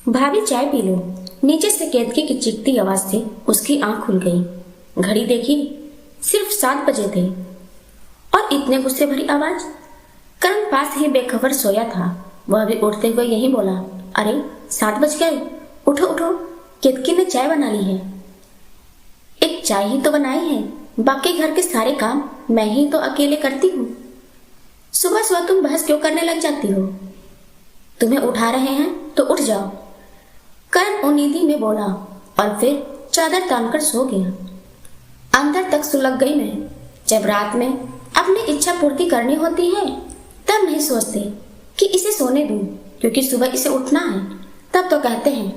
भाभी चाय P low. नीचे से केतकी की चीखती आवाज से उसकी आंख खुल गई। घड़ी देखी, सिर्फ 7 बजे थे और इतने गुस्से भरी आवाज। करण पास ही बेखबर सोया था। वह भी उठते हुए यही बोला, अरे 7 बज गए, उठो उठो, केतकी ने चाय बना ली है। एक चाय ही तो बनाई है, बाकी घर के सारे काम मैं ही तो अकेले करती हूँ। सुबह सुबह तुम बहस क्यों करने लग जाती हो? तुम्हें उठा रहे हैं तो उठ जाओ। करण उन्नीदी में बोला और फिर चादर तानकर सो गया। अंदर तक सुलग गई मैं। जब रात में अपनी इच्छा पूर्ति करनी होती है तब नहीं सोचते कि इसे सोने दूं, क्योंकि सुबह इसे उठना है। तब तो कहते हैं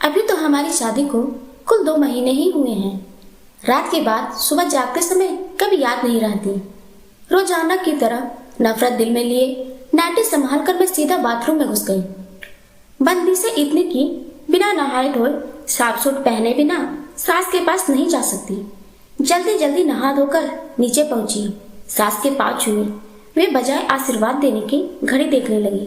अभी तो हमारी शादी को कुल 2 महीने ही हुए हैं। रात के बाद सुबह जागते समय कभी याद नहीं रहती। रोजाना की तरह नफरत दिल में लिए नाटी संभाल कर मैं सीधा बाथरूम में घुस गई। बंदी से इतने की बिना नहाए धोए साफ सूट पहने बिना सास के पास नहीं जा सकती। जल्दी जल्दी नहा धोकर नीचे पहुंची। सास के पाँव छुए। वे बजाय आशीर्वाद देने की घड़ी देखने लगी।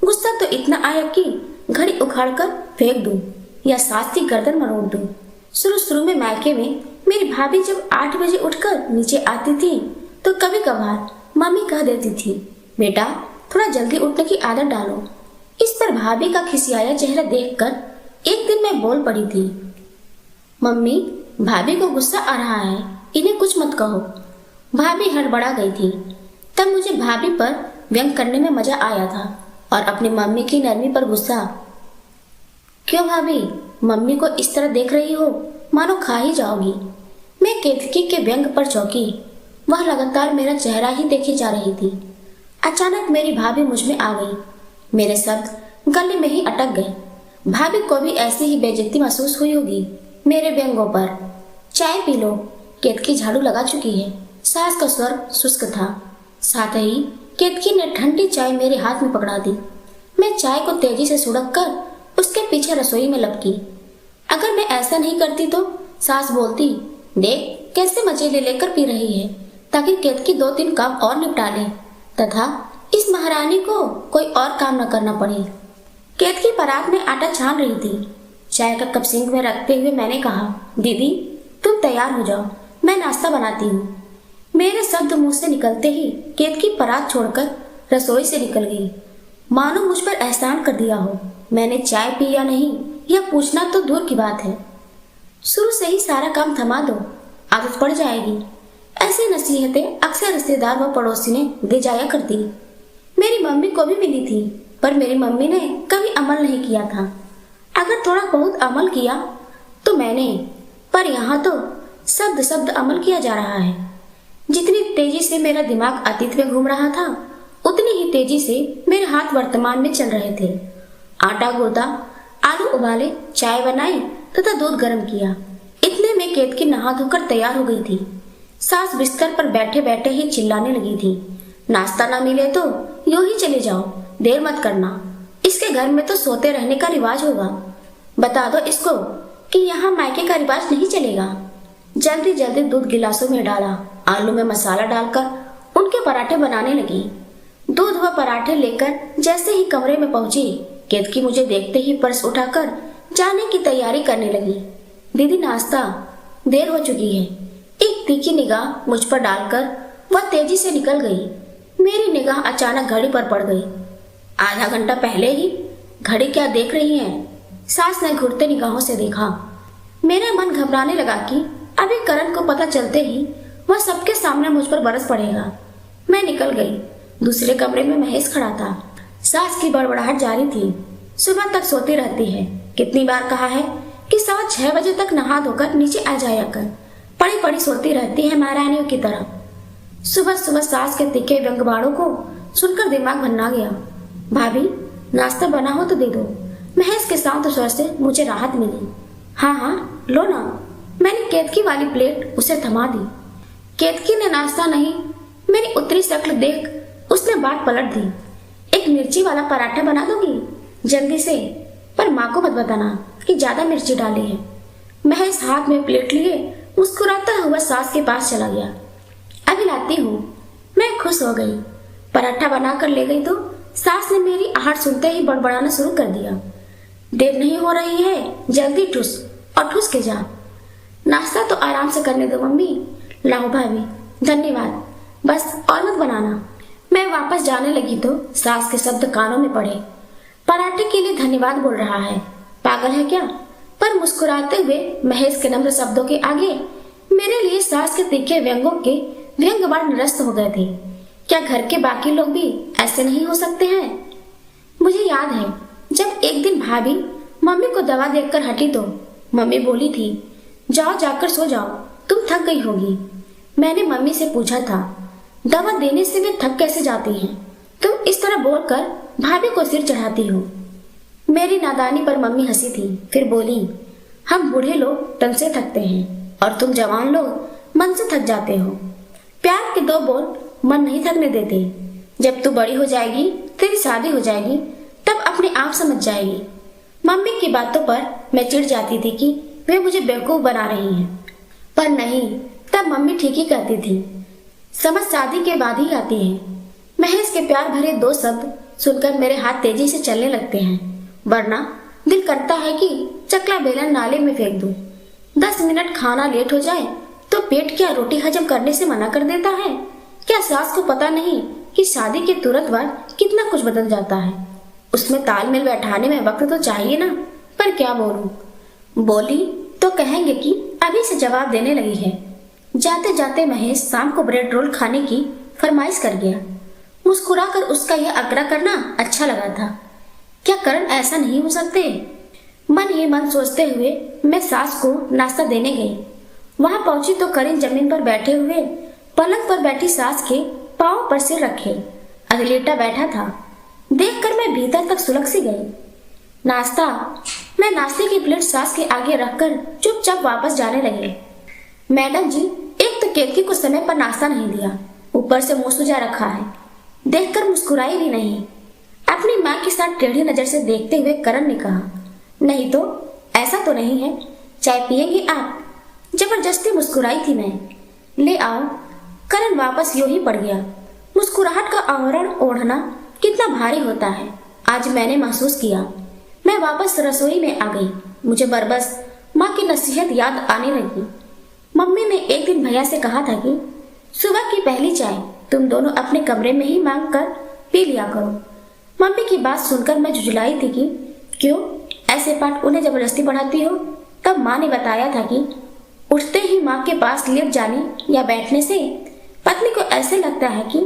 गुस्सा तो इतना आया कि घड़ी उखाड़कर फेंक दूं या सास की गर्दन मरोड़ दूं। शुरू में मायके में मेरी भाभी जब 8 बजे उठकर नीचे आती थी तो कभी कभार मम्मी कह देती थी, बेटा थोड़ा जल्दी उठने की आदत डालो। इस पर भाभी का खिसियाया चेहरा देखकर एक दिन मैं बोल पड़ी थी, मम्मी भाभी को गुस्सा आ रहा है, इन्हें कुछ मत कहो। भाभी हड़बड़ा गई थी। तब मुझे भाभी पर व्यंग करने में मजा आया था और अपनी मम्मी की नरमी पर गुस्सा। क्यों भाभी, मम्मी को इस तरह देख रही हो मानो खा ही जाओगी। मैं केतकी के व्यंग पर चौंकी। वह लगातार मेरा चेहरा ही देखे जा रही थी। अचानक मेरी भाभी मुझ में आ गई। मेरे शब्द गले में ही अटक गए। भाभी को भी ऐसी ही बेइज्जती महसूस हुई होगी मेरे व्यंगों पर। चाय पी लो, केतकी झाड़ू लगा चुकी है। सास का स्वर शुष्क था। साथ ही केतकी ने ठंडी चाय मेरे हाथ में पकड़ा दी। मैं चाय को तेजी से सुड़क कर उसके पीछे रसोई में लपकी। अगर मैं ऐसा नहीं करती तो सास बोलती, देख कैसे मजे लेकर पी रही है, ताकि केतकी 2-3 काम और निपटा ले तथा इस महारानी को कोई और काम न करना पड़े। केतकी परात में आटा छान रही थी। चाय का कप सिंक में रखते हुए मैंने कहा, दीदी तुम तैयार हो जाओ, मैं नाश्ता बनाती हूँ। मेरे शब्द मुंह से निकलते ही केतकी परात छोड़कर रसोई से निकल गई। मानो मुझ पर एहसान कर दिया हो। मैंने चाय पी या नहीं यह पूछना तो दूर की बात है। शुरू से ही सारा काम थमा दो, आदत पड़ जाएगी। ऐसी नसीहतें अक्सर रिश्तेदार व पड़ोसी ने दे जाया करती। मेरी मम्मी को भी मिली थी, पर मेरी मम्मी ने कभी अमल नहीं किया था। अगर थोड़ा बहुत अमल किया तो मैंने, पर यहाँ तो शब्द शब्द अमल किया जा रहा है। जितनी तेजी से मेरा दिमाग अतीत में घूम रहा था उतनी ही तेजी से मेरे हाथ वर्तमान में चल रहे थे। आटा गूंदा, आलू उबाले, चाय बनाई तथा दूध गर्म किया। इतने में केतकी नहा धोकर तैयार हो गई थी। सास बिस्तर पर बैठे बैठे ही चिल्लाने लगी थी, नाश्ता ना मिले तो यूं ही चले जाओ, देर मत करना। इसके घर में तो सोते रहने का रिवाज होगा। बता दो इसको कि यहाँ मायके का रिवाज नहीं चलेगा। जल्दी जल्दी दूध गिलासों में डाला। आलू में मसाला डालकर उनके पराठे बनाने लगी। दूध व पराठे लेकर जैसे ही कमरे में पहुंची, केतकी मुझे देखते ही पर्स उठाकर जाने की तैयारी करने लगी। दीदी नाश्ता, देर हो चुकी है। एक तीखी निगाह मुझ पर डालकर वह तेजी से निकल गई। मेरी निगाह अचानक घड़ी पर पड़ गई। आधा घंटा पहले ही? घड़ी क्या देख रही हैं? सास ने घुरते निगाहों से देखा। मेरा मन घबराने लगा कि अभी करण को पता चलते ही वह सबके सामने मुझ पर बरस पड़ेगा। मैं निकल गई। दूसरे कमरे में महेश खड़ा था। सास की बड़बड़ाहट जारी थी। सुबह तक सोती रहती है। कितनी बार कहा है कि 6:15 बजे तक नहा धोकर नीचे आ जाया कर। पड़ी पड़ी सोती रहती है महारानियों की तरह। सुबह सुबह सास के तीखे व्यंग्यबाणों को सुनकर दिमाग भन्ना गया। भाभी नाश्ता बना हो तो दे दो। महेश के शांत स्वर से मुझे राहत मिली। हाँ हाँ लो ना। मैंने केतकी वाली प्लेट उसे थमा दी। केतकी ने नाश्ता नहीं, मेरी उतरी शक्ल देख उसने बात पलट दी। एक मिर्ची वाला पराठा बना दोगी जल्दी से, पर माँ को मत बताना कि ज्यादा मिर्ची डाली है। महेश हाथ में प्लेट लिए मुस्कुराता हुआ सास के पास चला गया। अभी लाती हूँ। मैं खुश हो गई। पराठा बनाकर ले गई तो सास ने मेरी आहट सुनते ही बड़बड़ाना शुरू कर दिया। देर नहीं हो रही है, जल्दी ठुस और ठुस के जा। नाश्ता तो आराम से करने दो मम्मी। लाओ भाभी, धन्यवाद, बस और मत बनाना। मैं वापस जाने लगी तो सास के शब्द कानों में पड़े। पराठे के लिए धन्यवाद बोल रहा है, पागल है क्या? पर मुस्कुराते हुए महेश के नम्र शब्दों के आगे मेरे लिए सास के तीखे व्यंगों के व्यंग्यवाण निरस्त हो गए थे। क्या घर के बाकी लोग भी ऐसे नहीं हो सकते हैं? मुझे याद है जब एक दिन भाभी मम्मी को दवा देखकर हटी तो मम्मी बोली थी, जाओ जाकर सो जाओ, तुम थक गई होगी। मैंने मम्मी से पूछा था, दवा देने से वे थक कैसे जाती हैं? तुम इस तरह बोलकर भाभी को सिर चढ़ाती हो। मेरी नादानी पर मम्मी हंसी थी, फिर बोली, हम बूढ़े लोग तन से थकते हैं और तुम जवान लोग मन से थक जाते हो। प्यार के दो बोल मन नहीं थकने देते। जब तू बड़ी हो जाएगी, तेरी शादी हो जाएगी, तब अपने आप समझ जाएगी। मम्मी की बातों पर मैं चिढ़ जाती थी कि वे मुझे बेवकूफ बना रही हैं, पर नहीं, तब मम्मी ठीक ही कहती थी। समझ शादी के बाद ही आती है। महेश के प्यार भरे दो शब्द सुनकर मेरे हाथ तेजी से चलने लगते हैं, वरना दिल करता है कि चकला बेलन नाले में फेंक दूं। 10 मिनट खाना लेट हो जाए तो पेट क्या रोटी हजम करने से मना कर देता है? क्या सास को पता नहीं कि शादी के तुरंत बाद कितना कुछ बदल जाता है? उसमें तालमेल बैठाने में वक्त तो चाहिए ना। पर क्या बोलूं? बोली तो कहेंगे कि अभी से जवाब देने लगी है। जाते जाते महेश शाम को ब्रेड रोल खाने की फरमाइश कर गया। मुस्कुराकर उसका यह आग्रह करना अच्छा लगा था। क्या करण ऐसा नहीं हो सकते? मन ही मन सोचते हुए मैं सास को नाश्ता देने गई। वहां पहुंची तो करण जमीन पर बैठे हुए पलंग पर बैठी सास के पांव पर सिर रखे अधलेटा बैठा था। देखकर मैं भीतर तक सुलग सी गई। नाश्ता। मैं नाश्ते की प्लेट सास के आगे रखकर चुपचाप वापस जाने लगी। मैडम जी, एक तो केतकी को समय पर नाश्ता नहीं दिया, ऊपर से मुंह सुजा रखा है। देखकर मुस्कुराई भी नहीं। अपनी माँ के साथ टेढ़ी नजर से देखते हुए करण ने कहा, नहीं तो ऐसा तो नहीं है, चाय पिएंगे आप? जबरदस्ती मुस्कुराई थी मैं। ले आओ। करण वापस यूं ही पड़ गया। मुस्कुराहट का आवरण ओढ़ना कितना भारी होता है, आज मैंने महसूस किया। मैं वापस रसोई में आ गई। मुझे बरबस माँ की नसीहत याद आने लगी। मम्मी ने एक दिन भैया से कहा था कि सुबह की पहली चाय तुम दोनों अपने कमरे में ही मांग कर पी लिया करो। मम्मी की बात सुनकर मैं झुझलाई थी कि क्यों ऐसे पाठ उन्हें जबरदस्ती पढ़ाती हो? तब माँ ने बताया था कि उठते ही माँ के पास लेट जाने या बैठने से पत्नी को ऐसे लगता है कि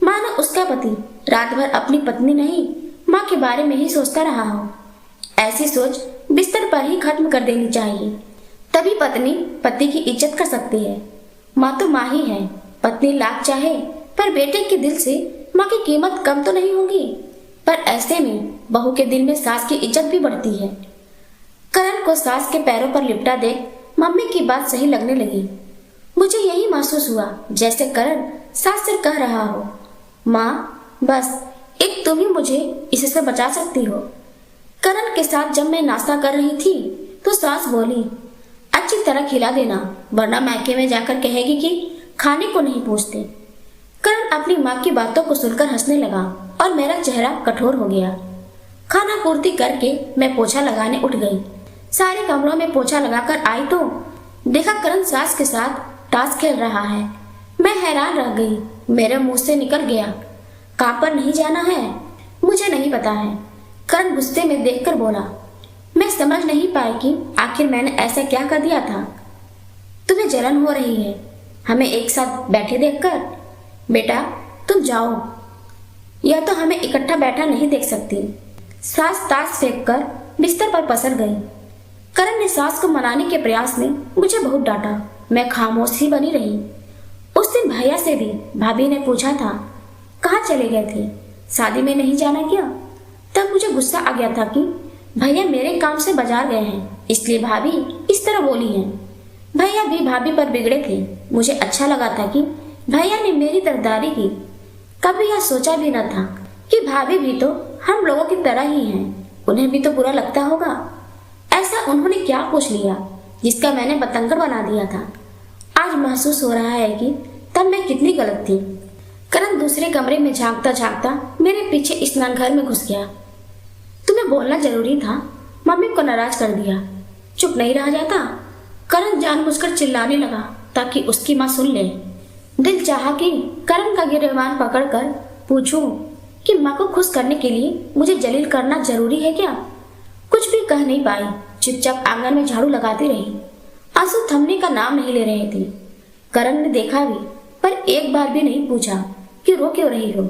मानो उसका पति रात भर अपनी पत्नी नहीं माँ के बारे में ही सोचता रहा हो। ऐसी सोच बिस्तर पर ही खत्म कर देनी चाहिए, तभी पत्नी पति की इज्जत कर सकती है। माँ तो माँ ही है, पत्नी लाख चाहे पर बेटे के दिल से माँ की कीमत कम तो नहीं होगी। पर ऐसे में बहू के दिल में सास की इज्जत भी बढ़ती है। करण को सास के पैरों पर लिपटा देख मम्मी की बात सही लगने लगी। मुझे यही महसूस हुआ जैसे करण सास से कह रहा हो, माँ बस एक तुम ही मुझे इससे बचा सकती हो। करण के साथ जब मैं नाश्ता कर रही थी तो सास बोली, अच्छी तरह खिला देना वरना मायके में जाकर कहेगी कि खाने को नहीं पूछते। करण अपनी माँ की बातों को सुनकर हंसने लगा और मेरा चेहरा कठोर हो गया। खाना पूर्ति करके मैं पोछा लगाने उठ गई। सारे कमरों में पोछा लगाकर आई तो देखा करण सास के साथ ताश खेल रहा है। मैं हैरान रह गई। मेरे मुंह से निकल गया, काम पर नहीं जाना है? मुझे नहीं पता है। करण गुस्से में देखकर बोला। मैं समझ नहीं पाई कि आखिर मैंने ऐसा क्या कर दिया था। तुम्हें जलन हो रही है हमें एक साथ बैठे देखकर? बेटा तुम जाओ, या तो हमें इकट्ठा बैठा नहीं देख सकती। सास ताश फेंक कर बिस्तर पर पसर गई। करण ने सास को मनाने के प्रयास में मुझे बहुत डांटा। मैं खामोश ही बनी रही। उस दिन भैया से भी भाभी ने पूछा था, कहाँ चले गए थे, शादी में नहीं जाना क्या? तब मुझे गुस्सा आ गया था कि भैया मेरे काम से बाजार गए हैं, इसलिए भाभी इस तरह बोली है। भैया भी भाभी पर बिगड़े थे। मुझे अच्छा लगा था कि भैया ने मेरी तरफदारी की। कभी यह सोचा भी न था कि भाभी भी तो हम लोगों की तरह ही हैं, उन्हें भी तो बुरा लगता होगा। ऐसा उन्होंने क्या पूछ लिया जिसका मैंने बतंगड़ बना दिया था। आज महसूस हो रहा है कि तब मैं कितनी गलत थी। करण दूसरे कमरे में झांकता झांकता मेरे पीछे स्नान घर में घुस गया। तुम्हें बोलना जरूरी था, मम्मी को नाराज कर दिया। चुप नहीं रहा जाता। करण जानबूझकर चिल्लाने लगा ताकि उसकी माँ सुन ले। दिल चाहा कि करण का गिरेबान पकड़कर पूछूं कि माँ को खुश करने के लिए मुझे जलील करना जरूरी है क्या। कुछ भी कह नहीं पाई, चुपचाप आंगन में झाड़ू लगाती रही। आंसू थमने का नाम नहीं ले रहे थे। करण ने देखा भी, पर एक बार भी नहीं पूछा कि रो क्यों रही हो।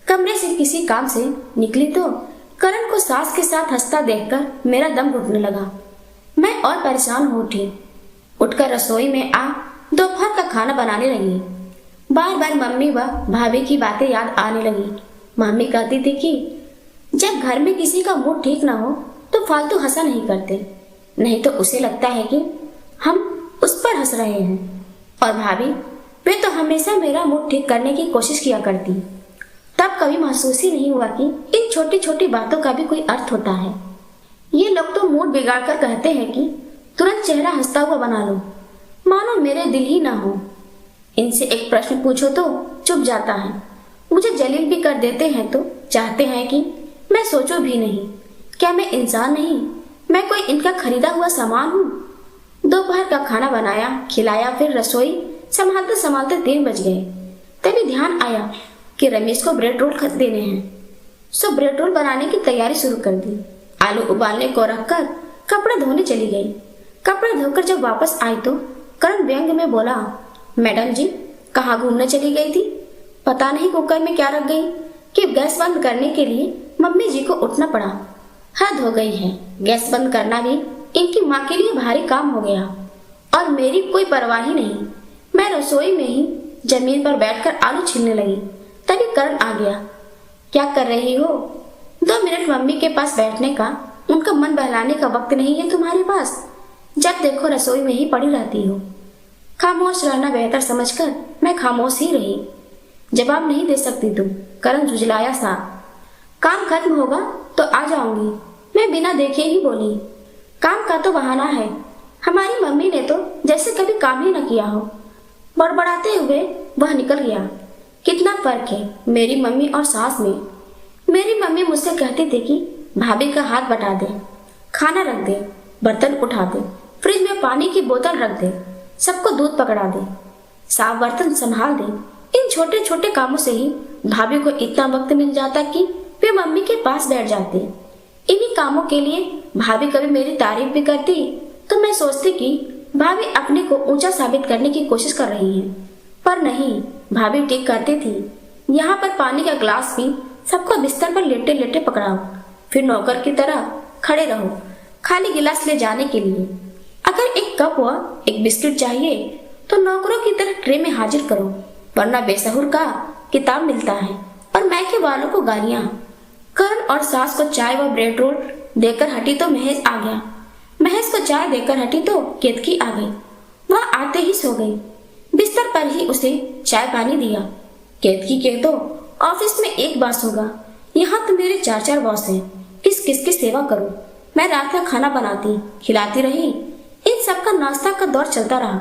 कमरे से किसी काम से निकली तो करण को सास के साथ हंसता देखकर मेरा दम घुटने लगा। मैं और परेशान हो उठी। उठकर रसोई में आ दोपहर का खाना बनाने लगी। बार बार मम्मी व भाभी की बातें याद आने लगी। मम्मी कहती थी कि जब घर में किसी का मूड ठीक ना हो तो फालतू हंसा नहीं करते, नहीं तो उसे लगता है कि हम उस पर हंस रहे हैं। और भाभी वे तो हमेशा मेरा मूड ठीक करने की कोशिश किया करती। तब कभी महसूस ही नहीं हुआ कि इन छोटी छोटी बातों का भी कोई अर्थ होता है। ये लोग तो मूड बिगाड़ कर कहते हैं कि तुरंत चेहरा हंसता हुआ बना लो, मानो मेरे दिल ही ना हो। इनसे एक प्रश्न पूछो तो चुप जाता है। मुझे जलील भी कर देते हैं तो चाहते हैं कि मैं सोचूं भी नहीं। क्या मैं इंसान नहीं? मैं कोई इनका खरीदा हुआ सामान हूँ? दोपहर का खाना बनाया, खिलाया, फिर रसोई संभालते संभालते 3 बज गए। तभी ध्यान आया कि रमेश को ब्रेड रोल देने हैं। सो ब्रेड रोल बनाने की तैयारी शुरू कर दी। आलू उबालने को रखकर कपड़े धोने चली गई। कपड़े धोकर जब वापस आई तो करण व्यंग में बोला, मैडम जी कहाँ घूमने चली गई थी? पता नहीं कुकर में क्या रख गई कि गैस बंद करने के लिए मम्मी जी को उठना पड़ा। हद हो गई है, गैस बंद करना भी इनकी माँ के लिए भारी काम हो गया और मेरी कोई परवाह ही नहीं। मैं रसोई में ही जमीन पर बैठकर आलू छीलने लगी। तभी करण आ गया। क्या कर रही हो? 2 मिनट मम्मी के पास बैठने का, उनका मन बहलाने का वक्त नहीं है तुम्हारे पास? जब देखो रसोई में ही पड़ी रहती हो। खामोश रहना बेहतर समझकर मैं खामोश ही रही। जवाब नहीं दे सकती तुम, करण झुझलाया सा। काम खत्म होगा तो आ जाऊंगी, मैं बिना देखे ही बोली। काम का तो बहाना है, हमारी मम्मी ने तो जैसे कभी काम ही न किया हो। बड़बड़ाते हुए वह निकल गया। कितना फर्क है मेरी मम्मी और सास में। मेरी मम्मी मुझसे कहती थी कि भाभी का हाथ बटा दे, खाना रख दे, बर्तन उठा दे, फ्रिज में पानी की बोतल रख दे, सबको दूध पकड़ा दे, साफ बर्तन संभाल दे। इन छोटे छोटे कामों से ही भाभी को इतना वक्त मिल जाता कि वे मम्मी के पास बैठ जाती। इन्हीं कामों के लिए भाभी कभी मेरी तारीफ भी करती तो मैं सोचती कि भाभी अपने को ऊंचा साबित करने की कोशिश कर रही है। पर नहीं, भाभी ठीक कहती थी। यहाँ पर पानी का ग्लास भी सबको बिस्तर पर लेटे लेटे पकड़ाओ, फिर नौकर की तरह खड़े रहो खाली गिलास ले जाने के लिए। अगर एक कप व एक बिस्किट चाहिए तो नौकरों की तरह ट्रे में हाजिर करो, वरना बेसहुर का किताब मिलता है और मैके वालों को गालियां। करण और सास को चाय व ब्रेड रोल देकर हटी तो महेश आ गया। महेश को चाय देकर हटी तो केतकी आ गई। वह आते ही सो गई। बिस्तर पर ही उसे चाय पानी दिया। केतकी के तो ऑफिस में एक बॉस होगा, यहाँ तो मेरे 4 बॉस हैं। किस किस की सेवा करूं? मैं रात का खाना बनाती खिलाती रही। इन सबका नाश्ता का दौर चलता रहा।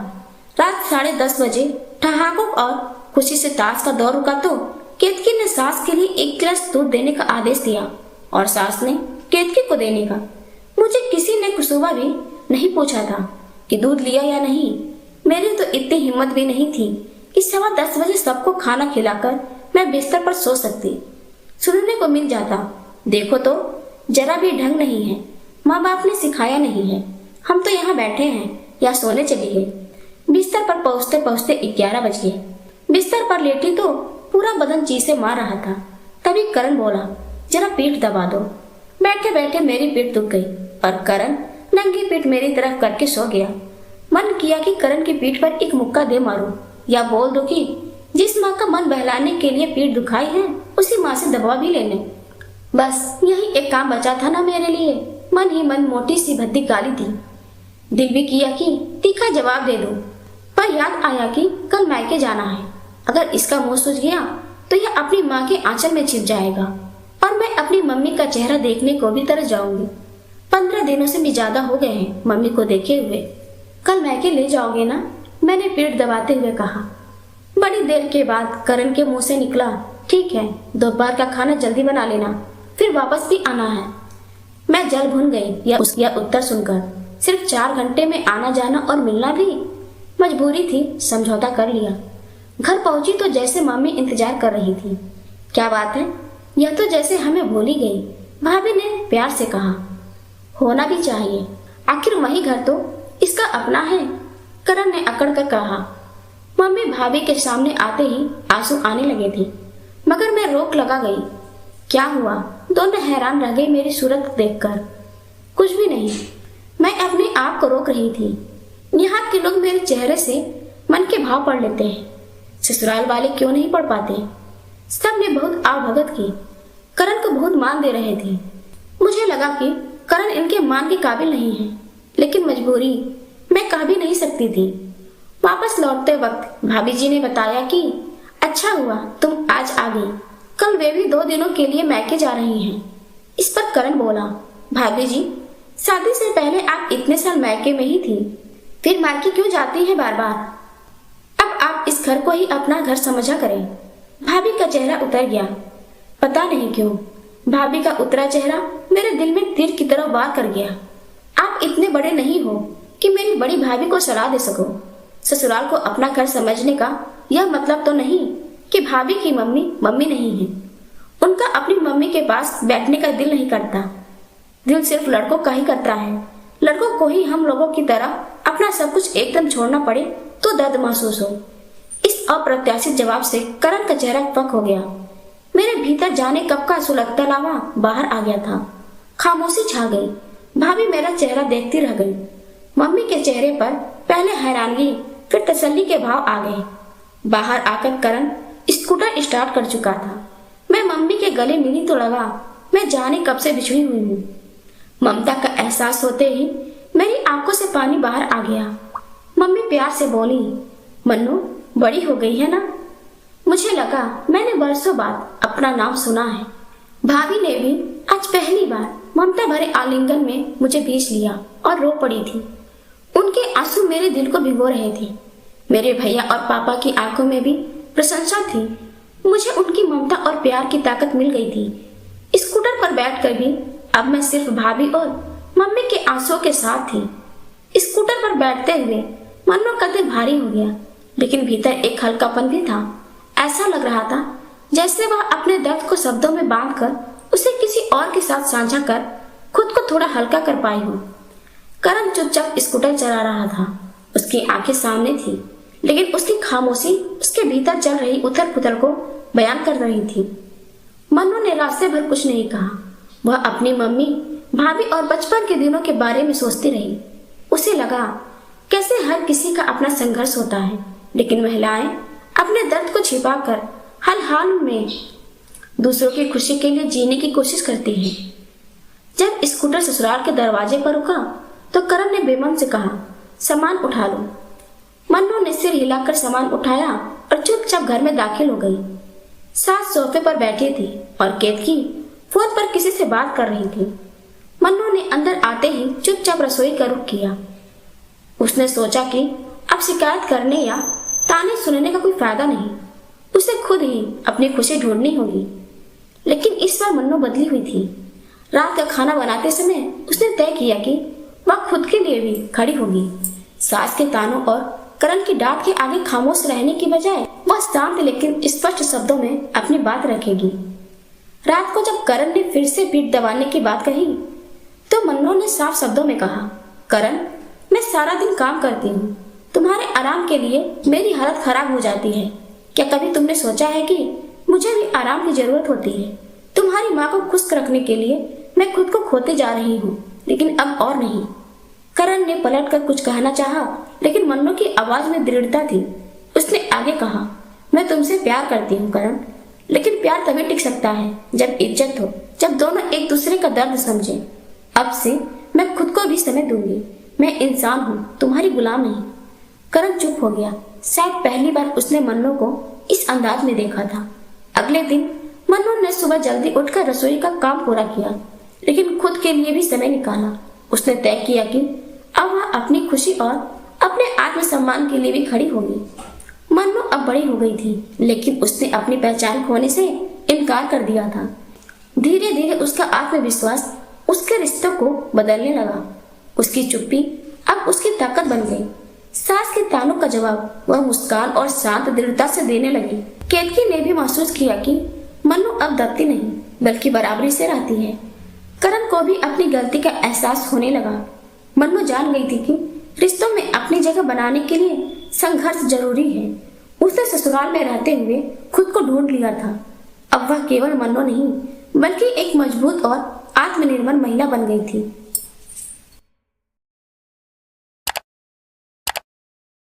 रात 10:30 बजे ठहाकों और खुशी से ताश का दौर रुका तो केतकी ने सास के लिए 1 गिलास दूध देने का आदेश दिया और सास ने केतकी को देने का। मुझे किसी ने कुसुबा भी नहीं पूछा था कि दूध लिया या नहीं। मेरी तो इतनी हिम्मत भी नहीं थी कि 10:15 बजे सबको खाना खिलाकर मैं बिस्तर पर सो सकती। सुनने को मिल जाता, देखो तो जरा भी ढंग नहीं है, माँ बाप ने सिखाया नहीं है, हम तो यहाँ बैठे हैं या सोने चली गई। बिस्तर पर पहुँचते पहुँचते 11 बज गए। बिस्तर पर लेटी तो पूरा बदन चीसे मार रहा था। तभी करण बोला, जरा पीठ दबा दो। बैठे बैठे मेरी पीठ दुख गई और करण नंगी पीठ मेरी तरफ करके सो गया। मन किया कि करण की पीठ पर एक मुक्का दे मारूं या बोल दो कि जिस माँ का मन बहलाने के लिए पीठ दुखाई है उसी माँ से दबा भी लेने। बस यही एक काम बचा था ना मेरे लिए। मन ही मन मोटी सी भद्दी गाली दी। दिल भी किया कि तीखा जवाब दे दूं, पर याद आया कि कल मायके जाना है। अगर इसका मुंह सूझ गया तो यह अपनी माँ के आंचल में छिप जाएगा और मैं अपनी मम्मी का चेहरा देखने को भी तरस जाऊंगी। 15 दिनों से भी ज्यादा हो गए हैं मम्मी को देखे हुए। कल मायके ले जाओगे ना? मैंने पीठ दबाते हुए कहा। बड़ी देर के बाद करण के मुंह से निकला, ठीक है, दोपहर का खाना जल्दी बना लेना, फिर वापस भी आना है। मैं जल भुन गई यह उत्तर सुनकर। सिर्फ 4 घंटे में आना जाना और मिलना भी मजबूरी थी, समझौता कर लिया। घर पहुंची तो जैसे मम्मी इंतजार कर रही थी। क्या बात है, यह तो जैसे हमें भूल ही गई, भाभी ने प्यार से कहा। होना भी चाहिए, आखिर वही घर तो इसका अपना है, करण ने अकड़ कर कहा। मम्मी भाभी के सामने आते ही आंसू आने लगे थे, मगर मैं रोक लगा गई। क्या हुआ? दोनों हैरान रह गई मेरी सूरत देखकर। कुछ भी नहीं, मैं अपने आप को रोक रही थी। यहाँ के लोग मेरे चेहरे से मन के भाव पढ़ लेते हैं, ससुराल वाले क्यों नहीं पढ़ पाते? सब ने बहुत आवभगत की, करण को बहुत मान दे रहे थे। मुझे लगा कि करण इनके मान के काबिल नहीं है, लेकिन मजबूरी, मैं कह भी नहीं सकती थी। वापस लौटते वक्त भाभी जी ने बताया कि अच्छा हुआ तुम आज आ गई, कल वे भी 2 दिनों के लिए मैके जा रही हैं। इस पर करण बोला, भाभी जी, शादी से पहले आप इतने साल मैके में ही थी, फिर मायके क्यों जाती हैं बार बार? अब आप इस घर को ही अपना घर समझा करें। भाभी का चेहरा उतर गया। पता नहीं क्यों भाभी का उतरा चेहरा मेरे दिल में तीर की तरह वार कर गया। आप इतने बड़े नहीं हो कि मेरी बड़ी भाभी को सलाह दे सको। ससुराल को अपना घर समझने का यह मतलब तो नहीं कि भाभी की मम्मी मम्मी नहीं है, उनका अपनी मम्मी के पास बैठने का दिल नहीं करता। दिल सिर्फ लड़कों का ही करता है। लड़कों को ही हम लोगों की तरह अपना सब कुछ एकदम छोड़ना पड़े तो दर्द महसूस हो। इस अप्रत्याशित जवाब से करण का चेहरा पक हो गया। मेरे भीतर जाने कब का सुलगता लावा बाहर आ गया था। खामोशी छा गई। भाभी मेरा चेहरा देखती रह गई। मम्मी के चेहरे पर पहले हैरानगी फिर तसल्ली के भाव आ गए। बाहर आकर करण स्कूटर स्टार्ट कर चुका था। मैं मम्मी के गले मिली तो लगा मैं जाने कब से बिछड़ी हुई हूँ। ममता का एहसास होते ही मेरी आंखों से पानी बाहर आ गया। मम्मी प्यार से बोली, मन्नू बड़ी हो गई है ना? मुझे लगा मैंने बरसों बाद अपना नाम सुना है। भाभी ने भी आज पहली बार ममता भरे आलिंगन में मुझे भींच लिया और रो पड़ी थी। उनके आंसू मेरे दिल को भिगो रहे थे। मेरे भैया और पापा की आंखों में भी प्रशंसा थी। मुझे उनकी ममता और प्यार की ताकत मिल गई थी। स्कूटर पर बैठकर भी अब मैं सिर्फ भाभी और मम्मी के आंसुओं के साथ थी। स्कूटर पर बैठते हुए मन्नू का दिल भारी हो गया, लेकिन भीतर एक हल्कापन भी था। ऐसा लग रहा था जैसे वह अपने दर्द को शब्दों में बांधकर उसे किसी और के साथ साझा कर खुद को थोड़ा हल्का कर पाई हो। करण चुपचाप स्कूटर चला रहा था। उसकी आंखें सामने थी, लेकिन उसकी खामोशी उसके भीतर चल रही उथल पुथल को बयान कर रही थी। मन्नू ने रास्ते भर कुछ नहीं कहा। वह अपनी मम्मी, भाभी और बचपन के दिनों के बारे में सोचती रही। उसे लगा कैसे हर किसी का अपना संघर्ष होता है, लेकिन महिलाएं अपने दर्द को छिपाकर हर हाल में दूसरों की खुशी के लिए जीने की कोशिश करती हैं। जब स्कूटर ससुराल के दरवाजे पर रुका तो करण ने बेमन से कहा, सामान उठा लो। मन्नू ने सिर हिलाकर सामान उठाया और चुपचाप घर में दाखिल हो गई। सास सोफे पर बैठी थी और केतकी फोन पर किसी से बात कर रही थी। मन्नू ने अंदर आते ही चुपचाप रसोई का रुख किया। उसने सोचा कि अब शिकायत करने या ताने सुनने का कोई फायदा नहीं, उसे खुद ही अपनी खुशी ढूंढनी होगी। लेकिन इस बार मन्नू बदली हुई थी। रात का खाना बनाते समय उसने तय किया कि वह खुद के लिए भी खड़ी होगी। सास के तानों और करण की डांट के आगे खामोश रहने की बजाय वह शांत लेकिन स्पष्ट शब्दों में अपनी बात रखेगी। रात को जब करण ने फिर से पीठ दबाने की बात कही तो मन्नू ने साफ शब्दों में कहा, करण, मैं सारा दिन काम करती हूँ, तुम्हारे आराम के लिए मेरी हालत खराब हो जाती है। क्या कभी तुमने सोचा है कि मुझे भी आराम की जरूरत होती है? तुम्हारी माँ को खुश रखने के लिए मैं खुद को खोते जा रही हूँ, लेकिन अब और नहीं। करण ने पलट कर कुछ कहना चाहा, लेकिन मन्नू की आवाज में दृढ़ता थी। उसने आगे कहा, मैं तुमसे प्यार करती हूँ करण, लेकिन प्यार तभी टिक सकता है जब इज्जत हो, जब दोनों एक दूसरे का दर्द समझे। अब से मैं खुद को भी समय दूंगी। मैं इंसान हूँ, तुम्हारी गुलाम नहीं। करण चुप हो गया। शायद पहली बार उसने मन्नू को इस अंदाज में देखा था। अगले दिन मन्नू ने सुबह जल्दी उठकर रसोई का काम पूरा किया, लेकिन खुद के लिए भी समय निकाला। उसने तय किया कि अब वह अपनी खुशी और अपने आत्मसम्मान के लिए भी खड़ी होगी। मन्नू अब बड़ी हो गई थी, लेकिन उसने अपनी पहचान खोने से इनकार कर दिया था। धीरे धीरे उसका आत्मविश्वास उसके रिश्तों को बदलने लगा। उसकी चुप्पी अब उसकी ताकत बन गई। सास के तानों का जवाब वह मुस्कान और शांत दृढ़ता से देने लगी। केतकी ने भी महसूस किया कि मन्नू अब दबती नहीं बल्कि बराबरी से रहती है। करण को भी अपनी गलती का एहसास होने लगा। मन्नू जान गई थी कि रिश्तों में अपनी जगह बनाने के लिए संघर्ष जरूरी है। उसने ससुराल में रहते हुए खुद को ढूंढ लिया था। अब वह केवल मन्नू नहीं बल्कि एक मजबूत और आत्मनिर्भर महिला बन गई थी।